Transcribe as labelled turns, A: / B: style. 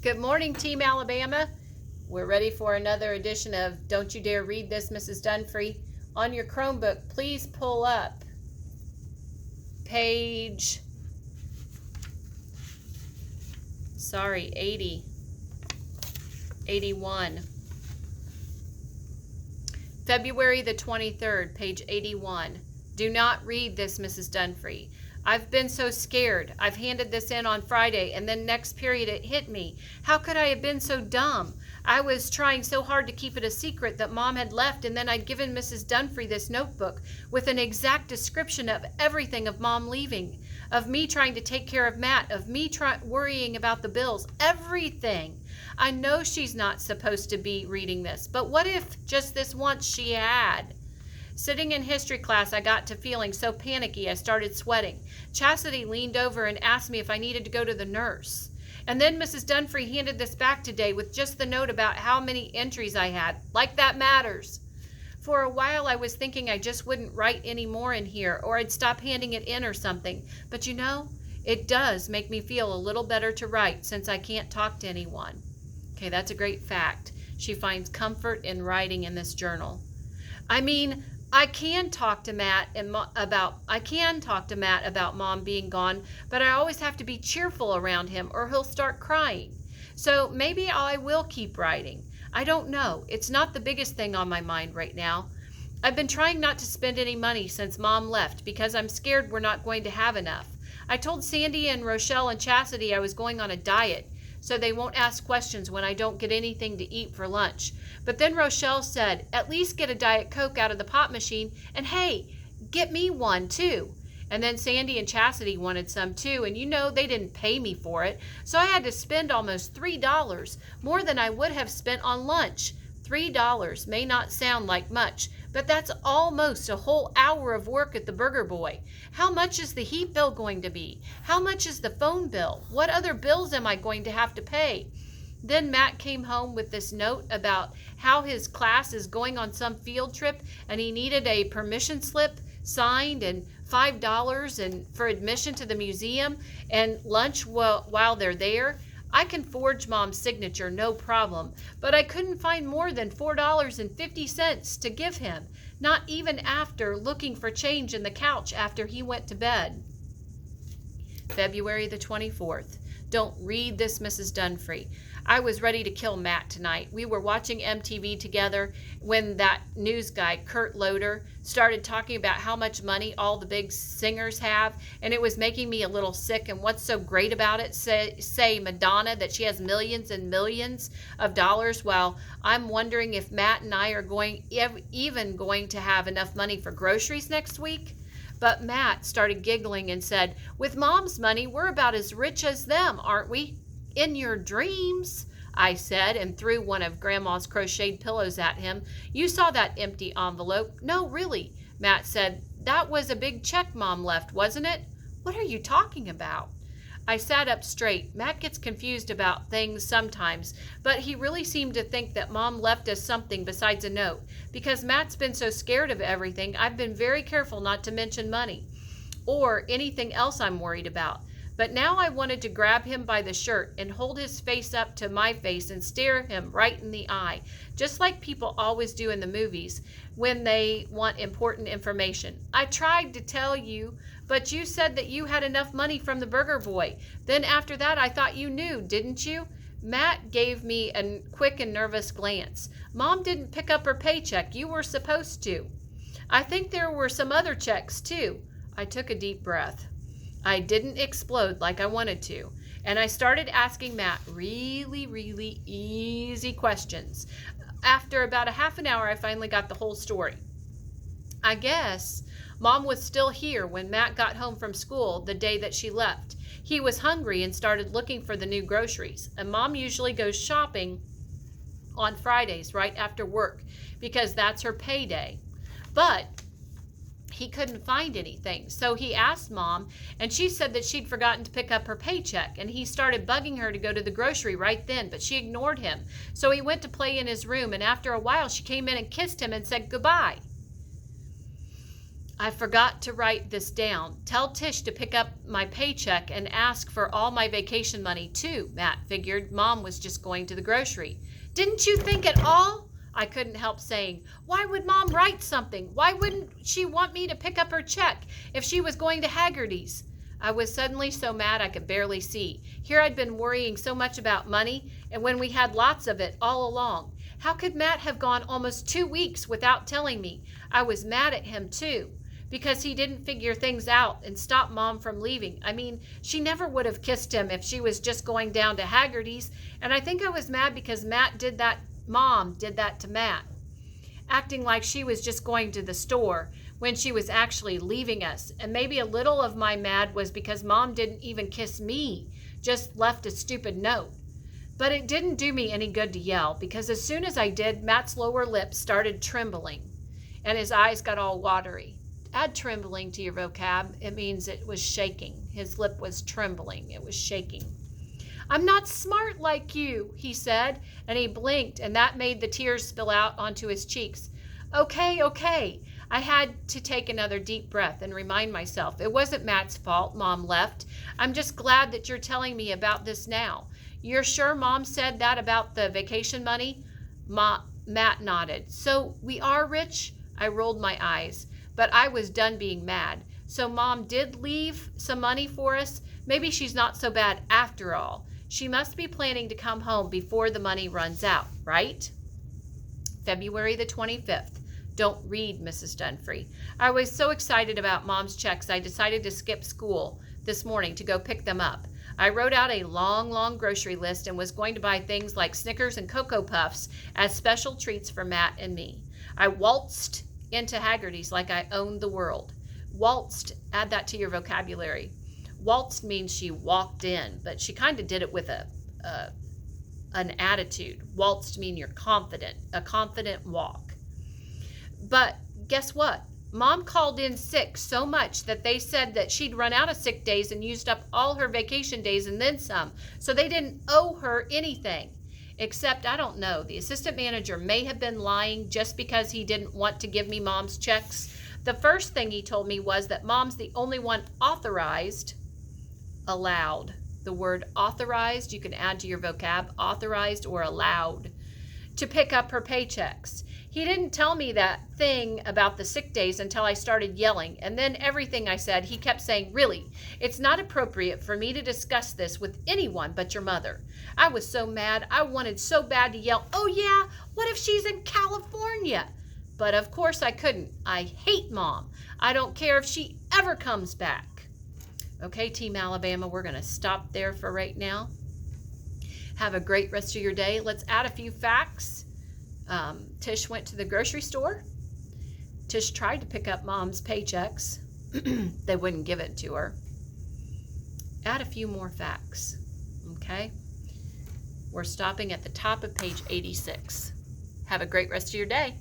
A: Good morning, Team Alabama. We're ready for another edition of Don't You Dare Read This, Mrs. Dunfree. On your Chromebook, please pull up page, 81. February the 23rd, page 81. Do not read this, Mrs. Dunfree. I've been so scared. I've handed this in on Friday, and then next period it hit me. How could I have been so dumb? I was trying so hard to keep it a secret that Mom had left, and then I'd given Mrs. Dunfree this notebook with an exact description of everything of Mom leaving, of me trying to take care of Matt, of me worrying about the bills, everything. I know she's not supposed to be reading this, but what if just this once she had? Sitting in history class, I got to feeling so panicky I started sweating. Chastity leaned over and asked me if I needed to go to the nurse. And then Mrs. Dunfree handed this back today with just the note about how many entries I had. Like that matters. For a while I was thinking I just wouldn't write any more in here, or I'd stop handing it in or something. But you know, it does make me feel a little better to write since I can't talk to anyone. Okay, that's a great fact. She finds comfort in writing in this journal. I can talk to Matt about Mom being gone, but I always have to be cheerful around him or he'll start crying. So maybe I will keep writing. I don't know. It's not the biggest thing on my mind right now. I've been trying not to spend any money since Mom left because I'm scared we're not going to have enough. I told Sandy and Rochelle and Chastity I was going on a diet, so they won't ask questions when I don't get anything to eat for lunch. But then Rochelle said, at least get a Diet Coke out of the pop machine, and hey, get me one too. And then Sandy and Chastity wanted some too, and you know they didn't pay me for it, so I had to spend almost $3, more than I would have spent on lunch. $3 may not sound like much, but that's almost a whole hour of work at the Burger Boy. How much is the heat bill going to be? How much is the phone bill? What other bills am I going to have to pay? Then Matt came home with this note about how his class is going on some field trip and he needed a permission slip signed and $5 and for admission to the museum and lunch while they're there. I can forge Mom's signature, no problem, but I couldn't find more than $4.50 to give him, not even after looking for change in the couch after he went to bed. February the 24th. Don't read this, Mrs. Dunfree. I was ready to kill Matt tonight. We were watching MTV together when that news guy, Kurt Loder, started talking about how much money all the big singers have, and it was making me a little sick. And what's so great about it? Say Madonna, that she has millions and millions of dollars, while I'm wondering if Matt and I are even going to have enough money for groceries next week. But Matt started giggling and said, with Mom's money, we're about as rich as them, aren't we? In your dreams, I said, and threw one of Grandma's crocheted pillows at him. You saw that empty envelope. No, really, Matt said. That was a big check Mom left, wasn't it? What are you talking about? I sat up straight. Matt gets confused about things sometimes, but he really seemed to think that Mom left us something besides a note. Because Matt's been so scared of everything, I've been very careful not to mention money or anything else I'm worried about. But now I wanted to grab him by the shirt and hold his face up to my face and stare him right in the eye, just like people always do in the movies when they want important information. I tried to tell you, but you said that you had enough money from the Burger Boy. Then after that, I thought you knew, didn't you? Matt gave me a quick and nervous glance. Mom didn't pick up her paycheck. You were supposed to. I think there were some other checks too. I took a deep breath. I didn't explode like I wanted to, and I started asking Matt really, really easy questions. After about a half an hour, I finally got the whole story. I guess Mom was still here when Matt got home from school the day that she left. He was hungry and started looking for the new groceries, and Mom usually goes shopping on Fridays right after work because that's her payday. But he couldn't find anything, so he asked Mom, and she said that she'd forgotten to pick up her paycheck, and he started bugging her to go to the grocery right then, but she ignored him. So he went to play in his room, and after a while she came in and kissed him and said goodbye. I forgot to write this down. Tell Tish to pick up my paycheck and ask for all my vacation money too, Matt figured. Mom was just going to the grocery. Didn't you think at all? I couldn't help saying. Why would Mom write something? Why wouldn't she want me to pick up her check if she was going to Haggerty's? I was suddenly so mad I could barely see. Here I'd been worrying so much about money, and when we had lots of it all along. How could Matt have gone almost 2 weeks without telling me? I was mad at him too, because he didn't figure things out and stop Mom from leaving. I mean, she never would have kissed him if she was just going down to Haggerty's, and I think I was mad because Mom did that to Matt, acting like she was just going to the store when she was actually leaving us. And maybe a little of my mad was because Mom didn't even kiss me, just left a stupid note. But it didn't do me any good to yell, because as soon as I did, Matt's lower lip started trembling and his eyes got all watery. Add trembling to your vocab. It means it was shaking. His lip was trembling. It was shaking. I'm not smart like you, he said, and he blinked, and that made the tears spill out onto his cheeks. Okay. I had to take another deep breath and remind myself it wasn't Matt's fault Mom left. I'm just glad that you're telling me about this now. You're sure Mom said that about the vacation money? Matt nodded. So we are rich? I rolled my eyes, but I was done being mad. So Mom did leave some money for us? Maybe she's not so bad after all. She must be planning to come home before the money runs out, right? February the 25th. Don't read, Mrs. Dunfree. I was so excited about Mom's checks, I decided to skip school this morning to go pick them up. I wrote out a long grocery list and was going to buy things like Snickers and Cocoa Puffs as special treats for Matt and me. I waltzed into Haggerty's like I owned the world. Waltzed, add that to your vocabulary. Waltzed means she walked in, but she kind of did it with an attitude. Waltzed mean you're confident, a confident walk. But guess what? Mom called in sick so much that they said that she'd run out of sick days and used up all her vacation days and then some. So they didn't owe her anything. Except, I don't know, the assistant manager may have been lying just because he didn't want to give me Mom's checks. The first thing he told me was that Mom's the only one allowed. The word authorized, you can add to your vocab, authorized or allowed, to pick up her paychecks. He didn't tell me that thing about the sick days until I started yelling, and then everything I said, he kept saying, really, it's not appropriate for me to discuss this with anyone but your mother. I was so mad, I wanted so bad to yell, oh yeah, what if she's in California? But of course I couldn't. I hate Mom. I don't care if she ever comes back. Okay, Team Alabama, we're going to stop there for right now. Have a great rest of your day. Let's add a few facts. Tish went to the grocery store. Tish tried to pick up Mom's paychecks. They wouldn't give it to her. Add a few more facts. Okay? We're stopping at the top of page 86. Have a great rest of your day.